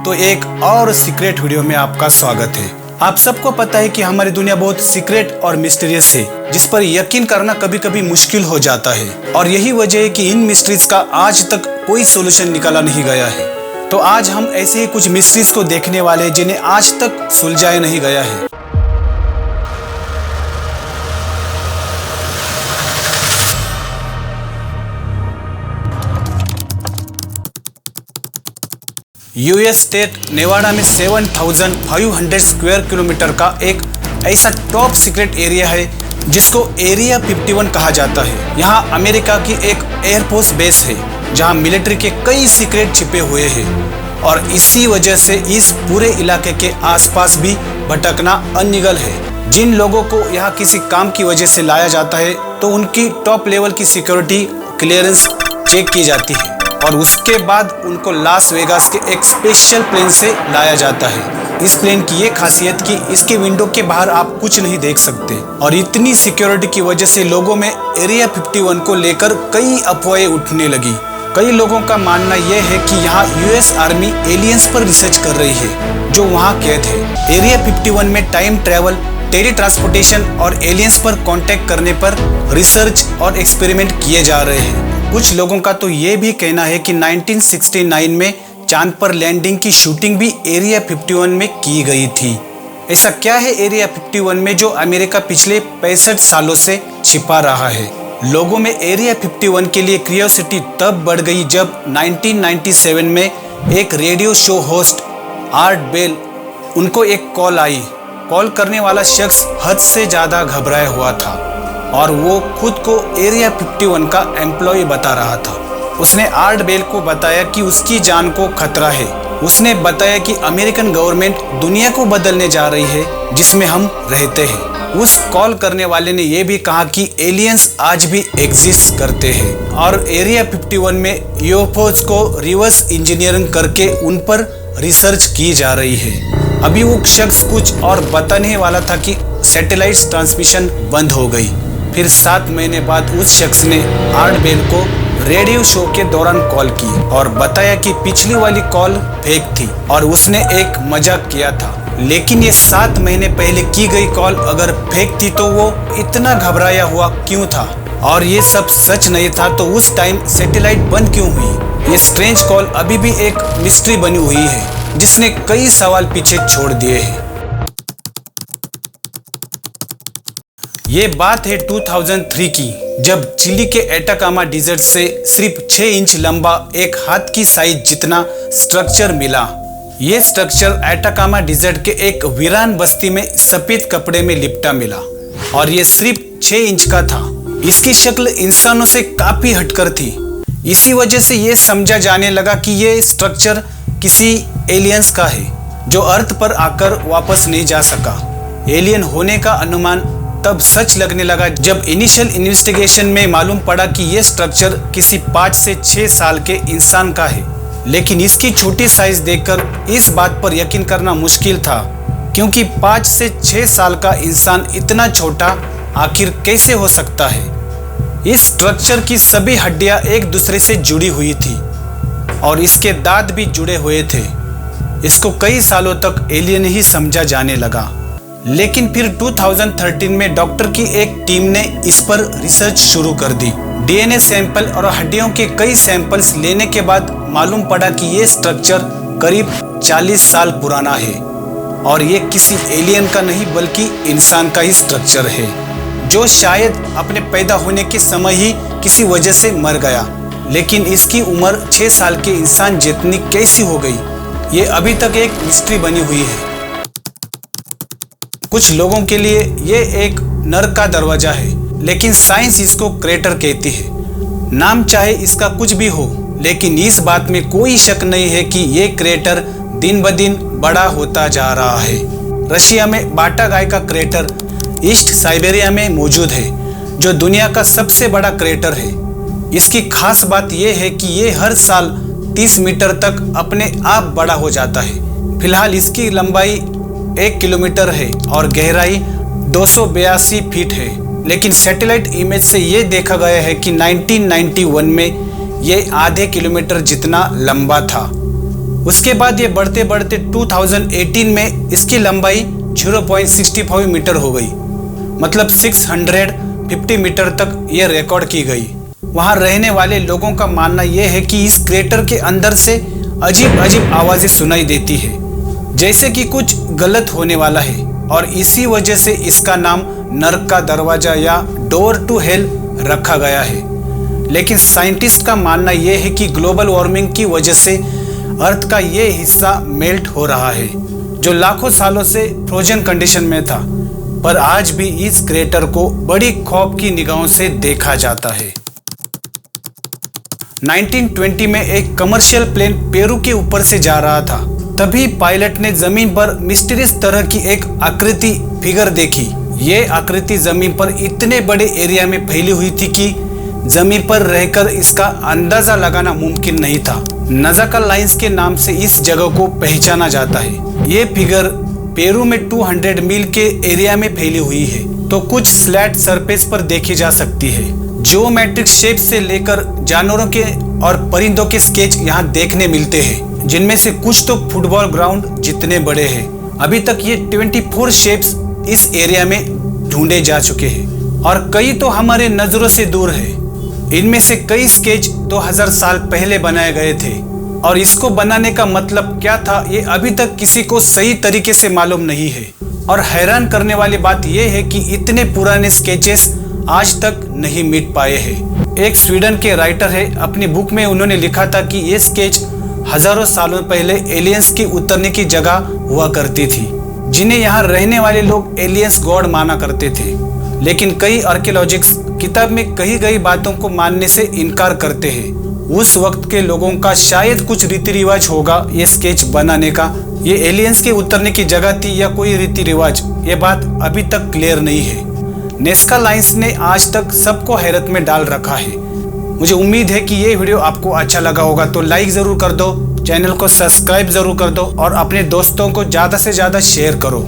तो एक और सीक्रेट वीडियो में आपका स्वागत है। आप सबको पता है कि हमारी दुनिया बहुत सीक्रेट और मिस्टीरियस है, जिस पर यकीन करना कभी कभी मुश्किल हो जाता है। और यही वजह है कि इन मिस्ट्रीज का आज तक कोई सोल्यूशन निकाला नहीं गया है। तो आज हम ऐसे ही कुछ मिस्ट्रीज को देखने वाले हैं जिन्हें आज तक सुलझाया नहीं गया है। यूएस स्टेट नेवाडा में 7,500 स्क्वायर किलोमीटर का एक ऐसा टॉप सीक्रेट एरिया है जिसको एरिया 51 कहा जाता है। यहाँ अमेरिका की एक एयरफोर्स बेस है जहाँ मिलिट्री के कई सीक्रेट छिपे हुए हैं और इसी वजह से इस पूरे इलाके के आसपास भी भटकना अनलीगल है। जिन लोगों को यहाँ किसी काम की वजह से लाया जाता है तो उनकी टॉप लेवल की सिक्योरिटी क्लियरेंस चेक की जाती है और उसके बाद उनको लास वेगास के एक स्पेशल प्लेन से लाया जाता है। इस प्लेन की ये खासियत कि इसके विंडो के बाहर आप कुछ नहीं देख सकते और इतनी सिक्योरिटी की वजह से लोगों में एरिया 51 को लेकर कई अफवाहें उठने लगी। कई लोगों का मानना यह है कि यहाँ यूएस आर्मी एलियंस पर रिसर्च कर रही है जो वहाँ कैद है। एरिया 51 में टाइम ट्रेवल, टेली ट्रांसपोर्टेशन और एलियंस पर कांटेक्ट करने पर रिसर्च और एक्सपेरिमेंट किए जा रहे हैं। कुछ लोगों का तो ये भी कहना है कि 1969 में चांद पर लैंडिंग की शूटिंग भी एरिया 51 में की गई थी। ऐसा क्या है एरिया 51 में जो अमेरिका पिछले 65 सालों से छिपा रहा है? लोगों में एरिया 51 के लिए क्यूरियोसिटी तब बढ़ गई जब 1997 में एक radio show host Art Bell, उनको एक कॉल आई। कॉल करने वाला शख्स हद से ज़्यादा घबराया हुआ था और वो खुद को एरिया 51 का एम्प्लॉय बता रहा था। उसने आर्ट बेल को बताया कि उसकी जान को खतरा है। उसने बताया कि अमेरिकन गवर्नमेंट दुनिया को बदलने जा रही है जिसमें हम रहते हैं। उस कॉल करने वाले ने यह भी कहा कि एलियंस आज भी एग्जिस्ट करते हैं और एरिया 51 में यूएफओज को रिवर्स इंजीनियरिंग करके उन पर रिसर्च की जा रही है। अभी वो शख्स कुछ और बताने वाला था कि सैटेलाइट ट्रांसमिशन बंद हो गई। फिर 7 महीने बाद उस शख्स ने आर्ट बेल को रेडियो शो के दौरान कॉल की और बताया कि पिछली वाली कॉल फेक थी और उसने एक मजाक किया था। लेकिन ये 7 महीने पहले की गई कॉल अगर फेक थी तो वो इतना घबराया हुआ क्यों था? और ये सब सच नहीं था तो उस टाइम सैटेलाइट बंद क्यों हुई? ये स्ट्रेंज कॉल अभी भी एक मिस्ट्री बनी हुई है जिसने कई सवाल पीछे छोड़ दिए हैं। ये बात है 2003 की, जब चिली के एटाकामा डिजर्ट से सिर्फ 6 इंच लंबा एक हाथ की साइज जितना स्ट्रक्चर मिला। ये स्ट्रक्चर एटाकामा डिजर्ट के एक वीरान बस्ती में सफेद कपड़े में लिपटा मिला और ये सिर्फ 6 इंच का था। इसकी शक्ल इंसानों से काफी हटकर थी। इसी वजह से ये समझा जाने लगा कि ये स्ट्रक्चर किसी एलियंस का है जो अर्थ पर आकर वापस नहीं जा सका। एलियन होने का अनुमान तब सच लगने लगा जब इनिशियल इन्वेस्टिगेशन में मालूम पड़ा कि यह स्ट्रक्चर किसी 5 से 6 साल के इंसान का है। लेकिन इसकी छोटी साइज देखकर इस बात पर यकीन करना मुश्किल था, क्योंकि 5 से 6 साल का इंसान इतना छोटा आखिर कैसे हो सकता है? इस स्ट्रक्चर की सभी हड्डियां एक दूसरे से जुड़ी हुई थी और इसके दांत भी जुड़े हुए थे। इसको कई सालों तक एलियन ही समझा जाने लगा। लेकिन फिर 2013 में डॉक्टर की एक टीम ने इस पर रिसर्च शुरू कर दी। डीएनए सैंपल और हड्डियों के कई सैंपल्स लेने के बाद मालूम पड़ा कि ये स्ट्रक्चर करीब 40 साल पुराना है और ये किसी एलियन का नहीं बल्कि इंसान का ही स्ट्रक्चर है जो शायद अपने पैदा होने के समय ही किसी वजह से मर गया। लेकिन इसकी उम्र 6 साल के इंसान जितनी कैसी हो गई, ये अभी तक एक मिस्ट्री बनी हुई है। कुछ लोगों के लिए ये एक नर्क का दरवाजा है, लेकिन साइंस इसको क्रेटर कहती है। नाम चाहे इसका कुछ भी हो, लेकिन इस बात में कोई शक नहीं है कि ये क्रेटर दिन ब दिन बड़ा होता जा रहा है। रशिया में बाटा गाय का क्रेटर ईस्ट साइबेरिया में मौजूद है, जो दुनिया का सबसे बड़ा क्रेटर है। इसकी खास बात यह है कि ये हर साल 30 मीटर तक अपने आप बड़ा हो जाता है। फिलहाल इसकी लंबाई 1 किलोमीटर है और गहराई 282 फीट है। लेकिन सैटेलाइट इमेज से ये देखा गया है कि 1991 में ये आधे किलोमीटर जितना लंबा था। उसके बाद ये बढ़ते बढ़ते 2018 में इसकी लंबाई 0.65 मीटर हो गई, मतलब 650 मीटर तक ये रिकॉर्ड की गई। वहाँ रहने वाले लोगों का मानना यह है कि इस क्रेटर के अंदर से अजीब अजीब आवाजें सुनाई देती है, जैसे कि कुछ गलत होने वाला है, और इसी वजह से इसका नाम नर्क का दरवाजा या डोर टू हेल रखा गया है। लेकिन साइंटिस्ट का मानना यह है कि ग्लोबल वार्मिंग की वजह से अर्थ का ये हिस्सा मेल्ट हो रहा है, जो लाखों सालों से फ्रोजन कंडीशन में था, पर आज भी इस क्रेटर को बड़ी खौफ की निगाहों से देखा जाता है। 1920 में एक कमर्शियल प्लेन पेरू के ऊपर से जा रहा था। तभी पायलट ने जमीन पर मिस्टीरियस तरह की एक आकृति फिगर देखी। ये आकृति जमीन पर इतने बड़े एरिया में फैली हुई थी कि जमीन पर रहकर इसका अंदाजा लगाना मुमकिन नहीं था। नजाका लाइंस के नाम से इस जगह को पहचाना जाता है। ये फिगर पेरू में 200 मील के एरिया में फैली हुई है, तो कुछ फ्लैट सरफेस पर देखी जा सकती है। जियोमेट्रिक शेप से लेकर जानवरों के और परिंदों के स्केच यहाँ देखने मिलते हैं, जिनमें से कुछ तो फुटबॉल ग्राउंड जितने बड़े हैं। अभी तक ये 24 शेप्स इस एरिया में ढूंढे जा चुके हैं, और कई तो हमारे नजरों से दूर है। इनमें से कई स्केच 2000 साल पहले बनाए गए थे, और इसको बनाने का मतलब क्या था ये अभी तक किसी को सही तरीके से मालूम नहीं है। और हैरान करने वाली बात यह है कि इतने पुराने स्केचेस आज तक नहीं मिट पाए हैं। एक स्वीडन के राइटर है, अपनी बुक में उन्होंने लिखा था कि ये स्केच हजारों सालों पहले एलियंस की उतरने की जगह हुआ करती थी, जिन्हें यहाँ रहने वाले लोग एलियंस गॉड माना करते थे। लेकिन कई आर्कियोलॉजिस्ट किताब में कही गई बातों को मानने से इनकार करते हैं। उस वक्त के लोगों का शायद कुछ रीति रिवाज होगा ये स्केच बनाने का, ये एलियंस के उतरने की जगह थी या कोई रीति रिवाज, ये बात अभी तक क्लियर नहीं है। नेस्का लाइंस ने आज तक सबको हैरत में डाल रखा है। मुझे उम्मीद है कि ये वीडियो आपको अच्छा लगा होगा, तो लाइक ज़रूर कर दो, चैनल को सब्सक्राइब ज़रूर कर दो, और अपने दोस्तों को ज़्यादा से ज़्यादा शेयर करो।